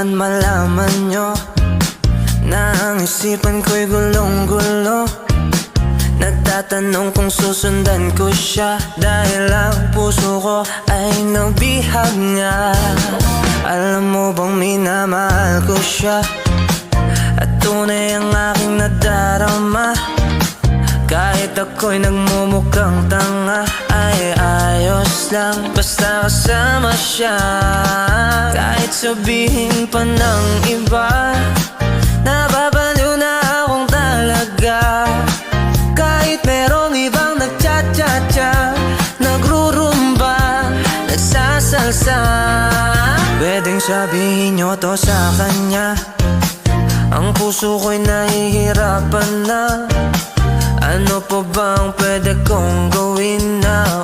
man malaman nyo na ang isipan ko'y gulong-gulo. Nagtatanong kung susundan ko siya, dahil ang puso ko ay nabihag nga. Alam mo bang minamahal ko siya, at tunay ang aking nadarama. Kahit ako'y nagmumukhang tanga, ay ayos lang basta kasama siya. Kahit sabihin pa ng iba, nababaliw na akong talaga. Kahit merong ibang nagcha-cha-cha, nagrurumba, nagsasalsa, pwedeng sabihin nyo to sa kanya. Ang puso ko'y nahihirapan na. Ano pa bang pwede kong gawin na